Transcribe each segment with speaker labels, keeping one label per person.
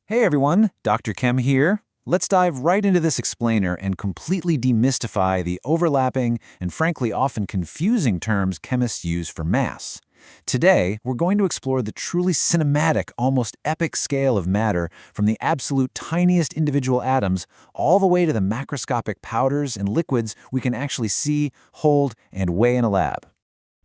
Speaker 1: Hey everyone, Dr. Chem here. Let's dive right into this explainer and completely demystify the overlapping and frankly often confusing terms chemists use for mass. Today, we're going to explore the truly cinematic, almost epic scale of matter from the absolute tiniest individual atoms all the way to the macroscopic powders and liquids we can actually see, hold, and weigh in a lab.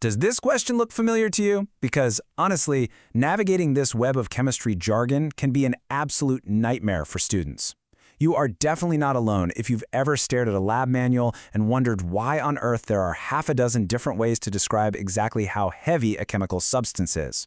Speaker 2: Does this question look familiar to you? Because honestly, navigating this web of chemistry jargon can be an absolute nightmare for students. You are definitely not alone if you've ever stared at a lab manual and wondered why on earth there are half a dozen different ways to describe exactly how heavy a chemical substance is.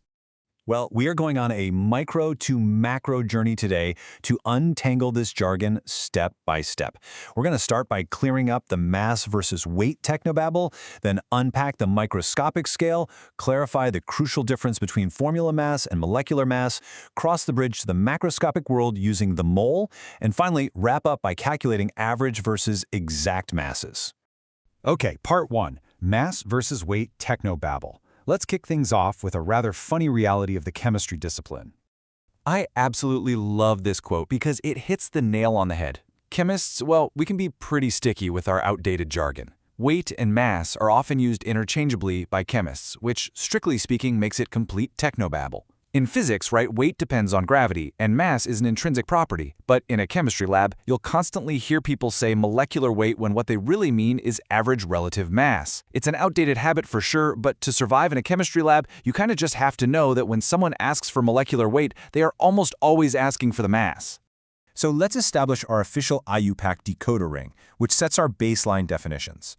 Speaker 1: Well, we are going on a micro to macro journey today to untangle this jargon step by step. We're going to start by clearing up the mass versus weight technobabble, then unpack the microscopic scale, clarify the crucial difference between formula mass and molecular mass, cross the bridge to the macroscopic world using the mole, and finally wrap up by calculating average versus exact masses.
Speaker 3: Okay, part 1, mass versus weight technobabble. Let's kick things off with a rather funny reality of the chemistry discipline.
Speaker 1: I absolutely love this quote because it hits the nail on the head. Chemists, well, we can be pretty sticky with our outdated jargon. Weight and mass are often used interchangeably by chemists, which, strictly speaking, makes it complete technobabble. In physics, right, weight depends on gravity, and mass is an intrinsic property. But in a chemistry lab, you'll constantly hear people say molecular weight when what they really mean is average relative mass. It's an outdated habit for sure, but to survive in a chemistry lab, you kind of just have to know that when someone asks for molecular weight, they are almost always asking for the mass. So let's establish our official IUPAC decoder ring, which sets our baseline definitions.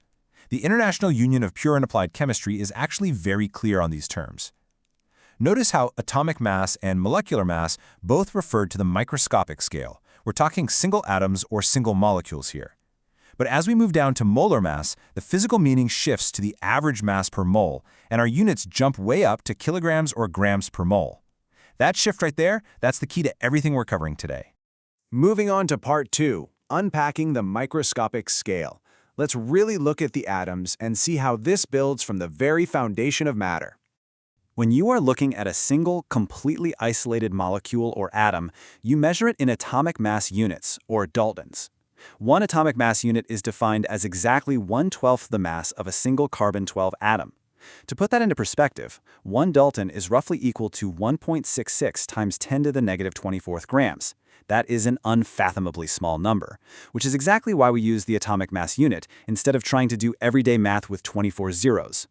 Speaker 1: The International Union of Pure and Applied Chemistry is actually very clear on these terms. Notice how atomic mass and molecular mass both referred to the microscopic scale. We're talking single atoms or single molecules here. But as we move down to molar mass, the physical meaning shifts to the average mass per mole, and our units jump way up to kilograms or grams per mole. That shift right there, that's the key to everything we're covering today.
Speaker 2: Moving on to part 2, unpacking the microscopic scale. Let's really look at the atoms and see how this builds from the very foundation of matter.
Speaker 4: When you are looking at a single, completely isolated molecule or atom, you measure it in atomic mass units, or daltons. One atomic mass unit is defined as exactly 1/12 the mass of a single carbon-12 atom. To put that into perspective, 1 dalton is roughly equal to 1.66 times 10 to the negative 24th grams. That is an unfathomably small number, which is exactly why we use the atomic mass unit instead of trying to do everyday math with 24 zeros.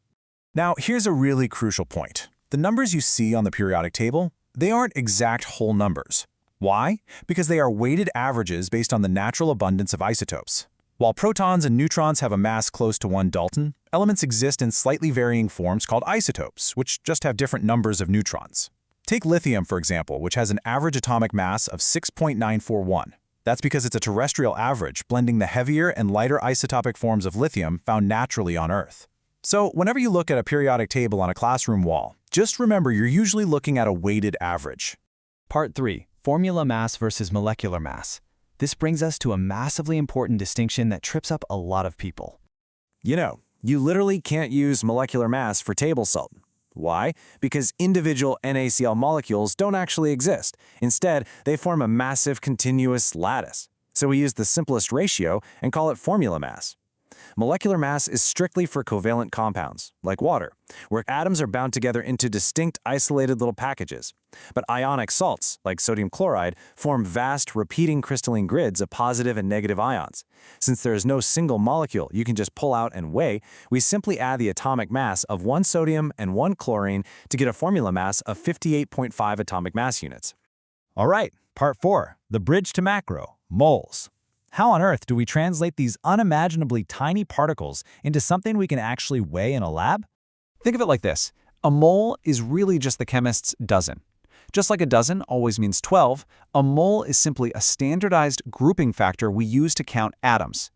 Speaker 1: Now, here's a really crucial point. The numbers you see on the periodic table, they aren't exact whole numbers. Why? Because they are weighted averages based on the natural abundance of isotopes. While protons and neutrons have a mass close to 1 dalton, elements exist in slightly varying forms called isotopes, which just have different numbers of neutrons. Take lithium, for example, which has an average atomic mass of 6.941. That's because it's a terrestrial average, blending the heavier and lighter isotopic forms of lithium found naturally on Earth. So whenever you look at a periodic table on a classroom wall, just remember you're usually looking at a weighted average.
Speaker 5: Part 3. Formula mass versus molecular mass. This brings us to a massively important distinction that trips up a lot of people.
Speaker 2: You know, you literally can't use molecular mass for table salt. Why? Because individual NaCl molecules don't actually exist. Instead, they form a massive continuous lattice. So we use the simplest ratio and call it formula mass. Molecular mass is strictly for covalent compounds, like water, where atoms are bound together into distinct isolated little packages. But ionic salts, like sodium chloride, form vast, repeating crystalline grids of positive and negative ions. Since there is no single molecule you can just pull out and weigh, we simply add the atomic mass of 1 sodium and 1 chlorine to get a formula mass of 58.5 atomic mass units.
Speaker 3: All right, part 4, the bridge to macro, moles. How on earth do we translate these unimaginably tiny particles into something we can actually weigh in a lab?
Speaker 1: Think of it like this. A mole is really just the chemist's dozen. Just like a dozen always means 12, a mole is simply a standardized grouping factor we use to count atoms.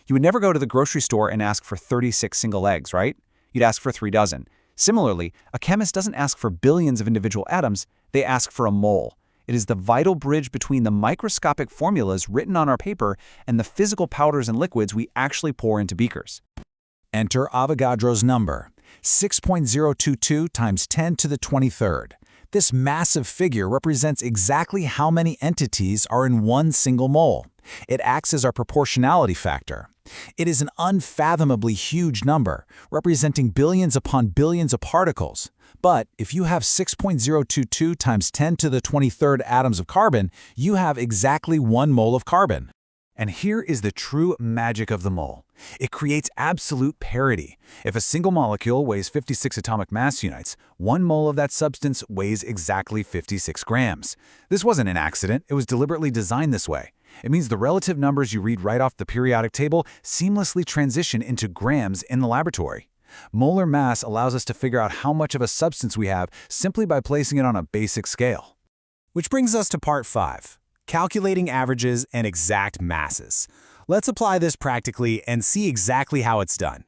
Speaker 1: You would never go to the grocery store and ask for 36 single eggs, right? You'd ask for 3 dozen. Similarly, a chemist doesn't ask for billions of individual atoms, they ask for a mole. It is the vital bridge between the microscopic formulas written on our paper and the physical powders and liquids we actually pour into beakers.
Speaker 3: Enter Avogadro's number, 6.022 times 10 to the 23rd.
Speaker 2: This massive figure represents exactly how many entities are in one single mole. It acts as our proportionality factor. It is an unfathomably huge number, representing billions upon billions of particles. But if you have 6.022 times 10 to the 23rd atoms of carbon, you have exactly 1 mole of carbon. And here is the true magic of the mole. It creates absolute parity. If a single molecule weighs 56 atomic mass units, 1 mole of that substance weighs exactly 56 grams. This wasn't an accident, it was deliberately designed this way. It means the relative numbers you read right off the periodic table seamlessly transition into grams in the laboratory. Molar mass allows us to figure out how much of a substance we have simply by placing it on a basic scale. Which brings us to part 5. Calculating averages and exact masses. Let's apply this practically and see exactly how it's done.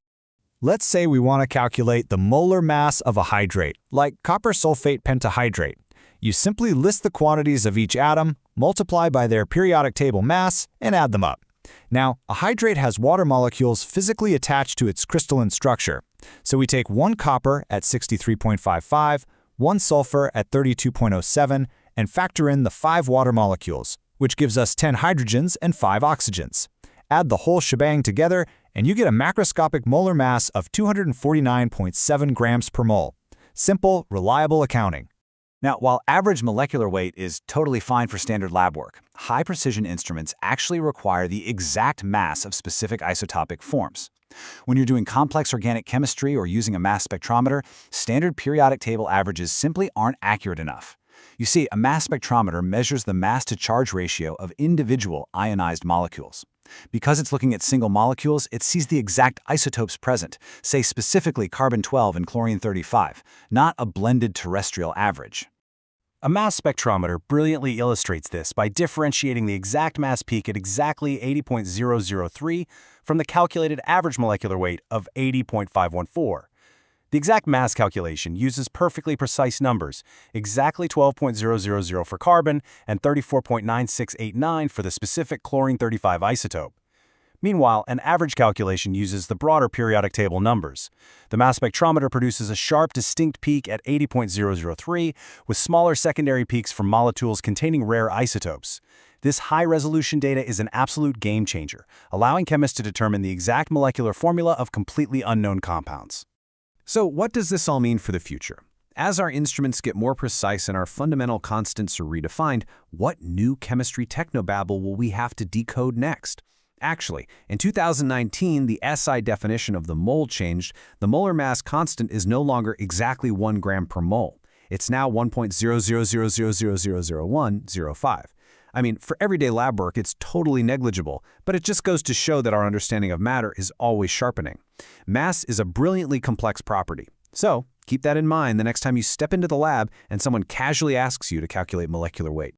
Speaker 3: Let's say we want to calculate the molar mass of a hydrate, like copper sulfate pentahydrate. You simply list the quantities of each atom, multiply by their periodic table mass, and add them up. Now, a hydrate has water molecules physically attached to its crystalline structure. So we take 1 copper at 63.55, 1 sulfur at 32.07, and factor in the 5 water molecules, which gives us 10 hydrogens and 5 oxygens. Add the whole shebang together, and you get a macroscopic molar mass of 249.7 grams per mole. Simple, reliable accounting.
Speaker 4: Now, while average molecular weight is totally fine for standard lab work, high-precision instruments actually require the exact mass of specific isotopic forms. When you're doing complex organic chemistry or using a mass spectrometer, standard periodic table averages simply aren't accurate enough. You see, a mass spectrometer measures the mass-to-charge ratio of individual ionized molecules. Because it's looking at single molecules, it sees the exact isotopes present, say specifically carbon-12 and chlorine-35, not a blended terrestrial average.
Speaker 5: A mass spectrometer brilliantly illustrates this by differentiating the exact mass peak at exactly 80.003 from the calculated average molecular weight of 80.514. The exact mass calculation uses perfectly precise numbers, exactly 12.000 for carbon and 34.9689 for the specific chlorine-35 isotope. Meanwhile, an average calculation uses the broader periodic table numbers. The mass spectrometer produces a sharp, distinct peak at 80.003, with smaller secondary peaks from molecules containing rare isotopes. This high-resolution data is an absolute game-changer, allowing chemists to determine the exact molecular formula of completely unknown compounds.
Speaker 2: So what does this all mean for the future? As our instruments get more precise and our fundamental constants are redefined, what new chemistry technobabble will we have to decode next? Actually, in 2019, the SI definition of the mole changed. The molar mass constant is no longer exactly 1 gram per mole. It's now 1.00000000105. I mean, for everyday lab work, it's totally negligible, but it just goes to show that our understanding of matter is always sharpening. Mass is a brilliantly complex property. So, keep that in mind the next time you step into the lab and someone casually asks you to calculate molecular weight.